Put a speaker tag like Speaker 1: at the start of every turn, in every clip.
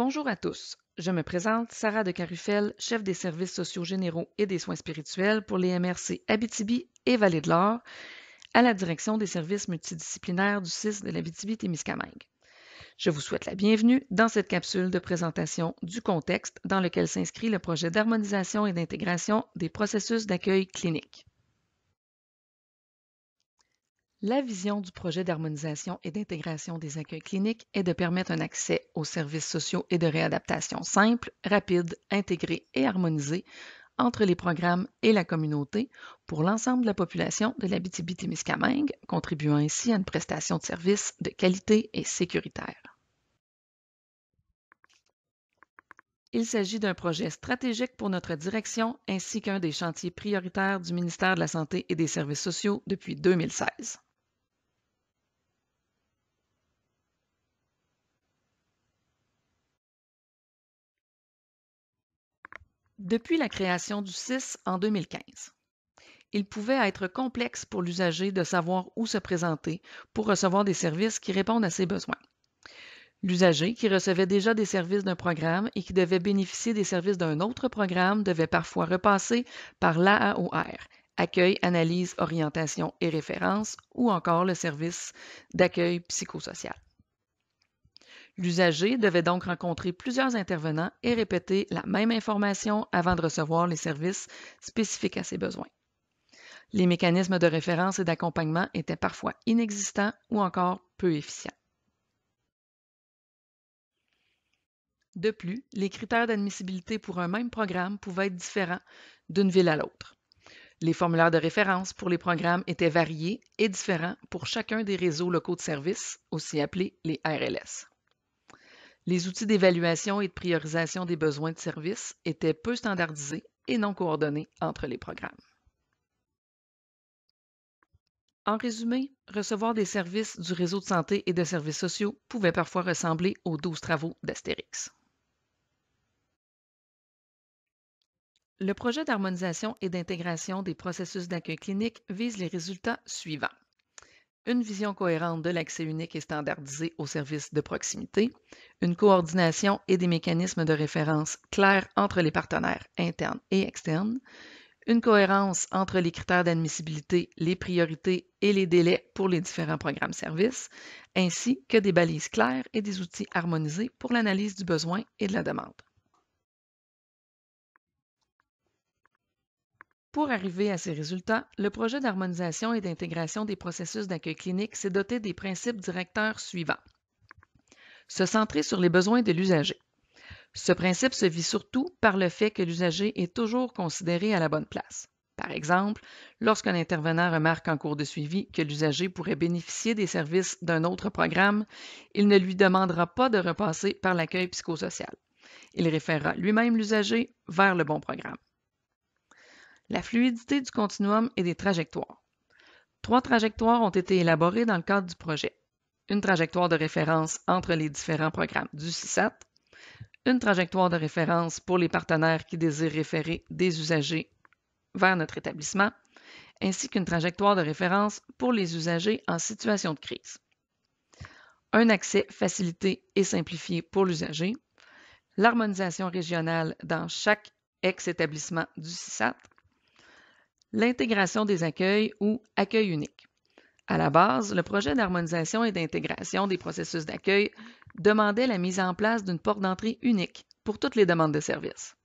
Speaker 1: Bonjour à tous. Je me présente, Sarah de Carufel, chef des services sociaux généraux et des soins spirituels pour les MRC Abitibi et Vallée-de-l'Or, à la direction des services multidisciplinaires du CIS de l'Abitibi-Témiscamingue. Je vous souhaite la bienvenue dans cette capsule de présentation du contexte dans lequel s'inscrit le projet d'harmonisation et d'intégration des processus d'accueil clinique. La vision du projet d'harmonisation et d'intégration des accueils cliniques est de permettre un accès aux services sociaux et de réadaptation simple, rapide, intégré et harmonisé entre les programmes et la communauté pour l'ensemble de la population de l'Abitibi-Témiscamingue, contribuant ainsi à une prestation de services de qualité et sécuritaire. Il s'agit d'un projet stratégique pour notre direction ainsi qu'un des chantiers prioritaires du ministère de la Santé et des Services sociaux depuis 2016. Depuis la création du CIS en 2015, il pouvait être complexe pour l'usager de savoir où se présenter pour recevoir des services qui répondent à ses besoins. L'usager qui recevait déjà des services d'un programme et qui devait bénéficier des services d'un autre programme devait parfois repasser par l'AAOR, accueil, analyse, orientation et référence, ou encore le service d'accueil psychosocial. L'usager devait donc rencontrer plusieurs intervenants et répéter la même information avant de recevoir les services spécifiques à ses besoins. Les mécanismes de référence et d'accompagnement étaient parfois inexistants ou encore peu efficients. De plus, les critères d'admissibilité pour un même programme pouvaient être différents d'une ville à l'autre. Les formulaires de référence pour les programmes étaient variés et différents pour chacun des réseaux locaux de services, aussi appelés les RLS. Les outils d'évaluation et de priorisation des besoins de services étaient peu standardisés et non coordonnés entre les programmes. En résumé, recevoir des services du réseau de santé et de services sociaux pouvait parfois ressembler aux 12 travaux d'Astérix. Le projet d'harmonisation et d'intégration des processus d'accueil clinique vise les résultats suivants. Une vision cohérente de l'accès unique et standardisé aux services de proximité, une coordination et des mécanismes de référence clairs entre les partenaires internes et externes, une cohérence entre les critères d'admissibilité, les priorités et les délais pour les différents programmes services, ainsi que des balises claires et des outils harmonisés pour l'analyse du besoin et de la demande. Pour arriver à ces résultats, le projet d'harmonisation et d'intégration des processus d'accueil clinique s'est doté des principes directeurs suivants. Se centrer sur les besoins de l'usager. Ce principe se vit surtout par le fait que l'usager est toujours considéré à la bonne place. Par exemple, lorsqu'un intervenant remarque en cours de suivi que l'usager pourrait bénéficier des services d'un autre programme, il ne lui demandera pas de repasser par l'accueil psychosocial. Il référera lui-même l'usager vers le bon programme. La fluidité du continuum et des trajectoires. 3 trajectoires ont été élaborées dans le cadre du projet. Une trajectoire de référence entre les différents programmes du CISAT, une trajectoire de référence pour les partenaires qui désirent référer des usagers vers notre établissement, ainsi qu'une trajectoire de référence pour les usagers en situation de crise. Un accès facilité et simplifié pour l'usager, l'harmonisation régionale dans chaque ex-établissement du CISAT, l'intégration des accueils ou accueil unique. À la base, le projet d'harmonisation et d'intégration des processus d'accueil demandait la mise en place d'une porte d'entrée unique pour toutes les demandes de services.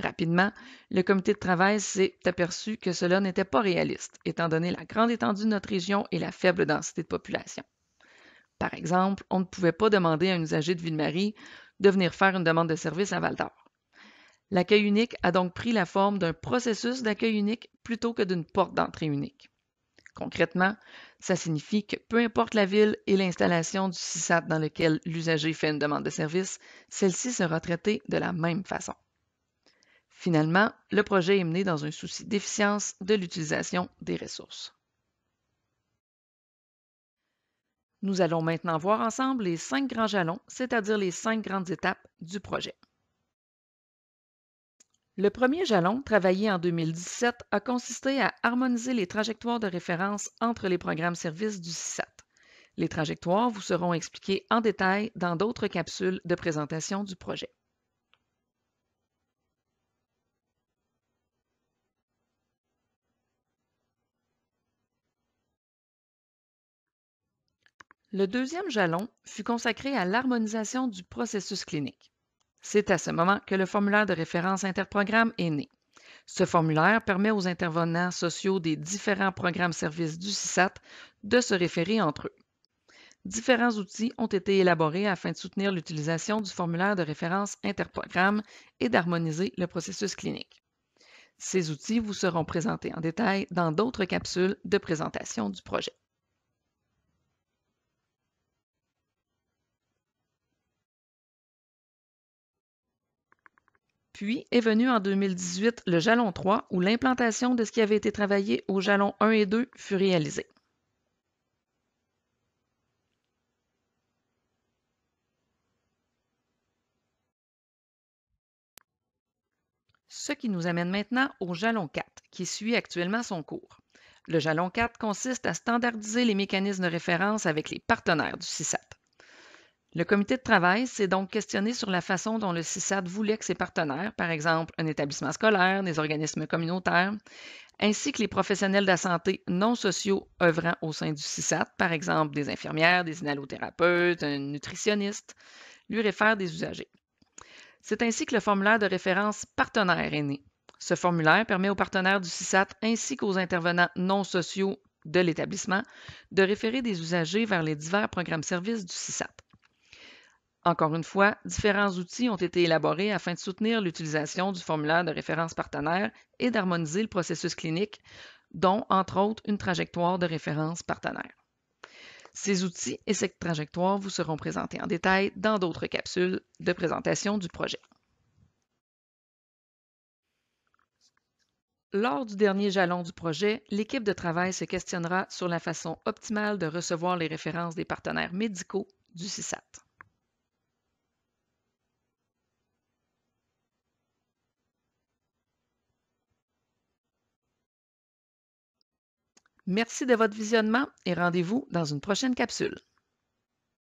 Speaker 1: Rapidement, le comité de travail s'est aperçu que cela n'était pas réaliste, étant donné la grande étendue de notre région et la faible densité de population. Par exemple, on ne pouvait pas demander à un usager de Ville-Marie de venir faire une demande de service à Val-d'Or. L'accueil unique a donc pris la forme d'un processus d'accueil unique plutôt que d'une porte d'entrée unique. Concrètement, ça signifie que peu importe la ville et l'installation du CISAT dans lequel l'usager fait une demande de service, celle-ci sera traitée de la même façon. Finalement, le projet est mené dans un souci d'efficience de l'utilisation des ressources. Nous allons maintenant voir ensemble les 5 grands jalons, c'est-à-dire les 5 grandes étapes du projet. Le premier jalon, travaillé en 2017, a consisté à harmoniser les trajectoires de référence entre les programmes services du CISAT. Les trajectoires vous seront expliquées en détail dans d'autres capsules de présentation du projet. Le deuxième jalon fut consacré à l'harmonisation du processus clinique. C'est à ce moment que le formulaire de référence interprogramme est né. Ce formulaire permet aux intervenants sociaux des différents programmes services du CISAT de se référer entre eux. Différents outils ont été élaborés afin de soutenir l'utilisation du formulaire de référence interprogramme et d'harmoniser le processus clinique. Ces outils vous seront présentés en détail dans d'autres capsules de présentation du projet. Puis est venu en 2018 le jalon 3 où l'implantation de ce qui avait été travaillé au jalon 1 et 2 fut réalisée. Ce qui nous amène maintenant au jalon 4, qui suit actuellement son cours. Le jalon 4 consiste à standardiser les mécanismes de référence avec les partenaires du CISAT. Le comité de travail s'est donc questionné sur la façon dont le CISAT voulait que ses partenaires, par exemple un établissement scolaire, des organismes communautaires, ainsi que les professionnels de la santé non sociaux œuvrant au sein du CISAT, par exemple des infirmières, des inhalothérapeutes, un nutritionniste, lui réfèrent des usagers. C'est ainsi que le formulaire de référence partenaire est né. Ce formulaire permet aux partenaires du CISAT ainsi qu'aux intervenants non sociaux de l'établissement de référer des usagers vers les divers programmes services du CISAT. Encore une fois, différents outils ont été élaborés afin de soutenir l'utilisation du formulaire de référence partenaire et d'harmoniser le processus clinique, dont, entre autres, une trajectoire de référence partenaire. Ces outils et cette trajectoire vous seront présentés en détail dans d'autres capsules de présentation du projet. Lors du dernier jalon du projet, l'équipe de travail se questionnera sur la façon optimale de recevoir les références des partenaires médicaux du CISAT. Merci de votre visionnement et rendez-vous dans une prochaine capsule.